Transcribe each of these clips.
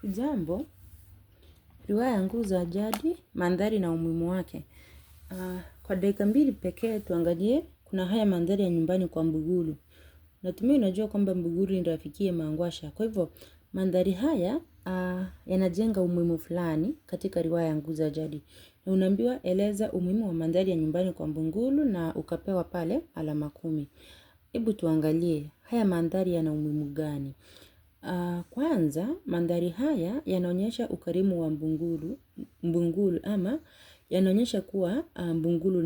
Jambo, riwaya ya Nguu za Jadi, mandhari na umuhimu wake. Kwa dakika mbili pekee tuangalie, kuna haya mandhari ya nyumbani kwa Mbugulu. Natumai unajua kwamba Mbugulu ni rafikiye Mangwasha. Kwa hivyo, mandhari haya yanajenga umuhimu fulani katika riwaya ya Nguu za Jadi. Na unaambiwa eleza umuhimu wa mandhari ya nyumbani kwa Mbugulu na ukapewa pale alama 10. Hebu tuangalie, haya mandhari yana umuhimu gani? Kwanza, mandhari haya yanaonyesha ukarimu wa Mbugulu ama yanaonyesha kuwa Mbugulu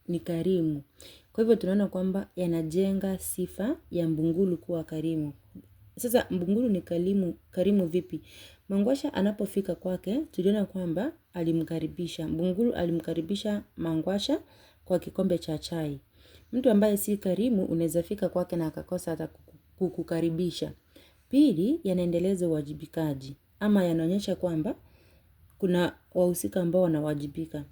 ni karimu. Kwa hivyo tunaona kwamba yanajenga sifa ya Mbugulu kuwa karimu. Sasa Mbugulu ni karimu vipi? Mangwasha anapofika kwake, tuliona kwamba alimkaribisha. Mbugulu alimkaribisha Mangwasha kwa kikombe cha chai. Mtu ambaye si karimu unaweza fika kwake na akakosa hata kukukaribisha. Pili, yanaendeleza uwajibikaji ama yanaonyesha kwamba kuna wahusika ambao wanawajibika.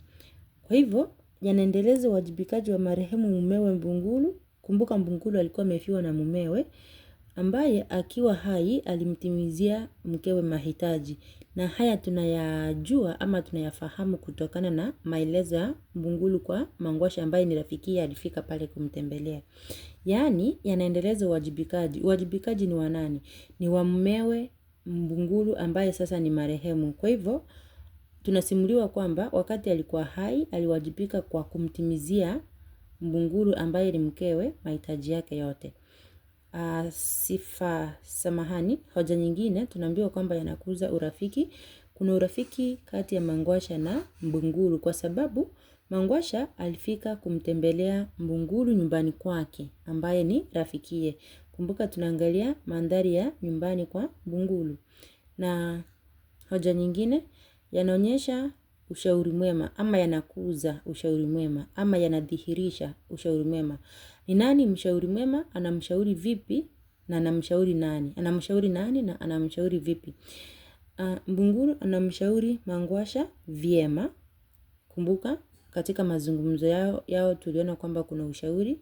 Kwa hivyo, yanaendeleza uwajibikaji wa marehemu mumewe Mbugulu. Kumbuka Mbugulu alikuwa amefiwa na mumewe ambaye akiwa hai alimtimizia mkewe mahitaji. Na haya tunayajua ama tunayafahamu kutokana na maelezo ya Mbugulu kwa Mangwasha ambaye ni rafikiye alifika pale kumtembelea. Yaani yanaendeleza uwajibikaji. Uwajibikaji ni wa nani? Ni wa mumewe Mbugulu ambaye sasa ni marehemu. Kwa hivyo tunasimuliwa kwamba wakati alikuwa hai aliwajibika kwa kumtimizia Mbugulu ambaye ni mkewe mahitaji yake yote. Hoja nyingine tunaambiwa kwamba yanakuza urafiki. Kuna urafiki kati ya Mangwasha na Mbugulu kwa sababu Mangwasha alifika kumtembelea Mbugulu nyumbani kwake ambaye ni rafikiye. Kumbuka tunaangalia mandhari ya nyumbani kwa Mbugulu. Na hoja nyingine yanaonyesha ushauri mwema ama yanakuza ushauri mwema ama yanadhihirisha ushauri mwema. Ni nani mshauri mwema? Anamshauri vipi na anamshauri nani? Anamshauri nani na anamshauri vipi? Mbugulu anamshauri Mangwasha vyema. Kumbuka katika mazungumzo yao tuliona kwamba kuna ushauri.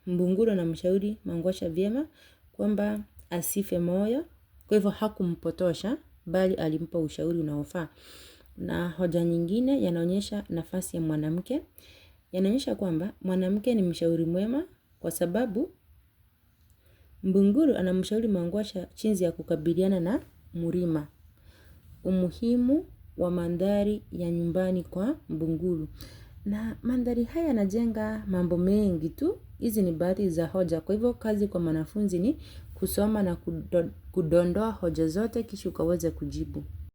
Mbugulu anamshauri Mangwasha vyema kwamba asife moyo. Kwa hivyo hakumpotosha bali alimpa ushauri unaofaa. Na hoja nyingine yanaonyesha nafasi ya mwanamke. Yanaonyesha kwamba mwanamke ni mshauri mwema kwa sababu Mbugulu anamshauri Mangwasha jinsi ya kukabiliana na Mrima. Umuhimu wa mandhari ya nyumbani kwa Mbugulu. Na mandhari haya yanajenga mambo mengi tu. Hizi ni baadhi za hoja. Kwa hivyo kazi kwa mwanafunzi ni kusoma na kudondoa hoja zote kisha ukaweze kujibu.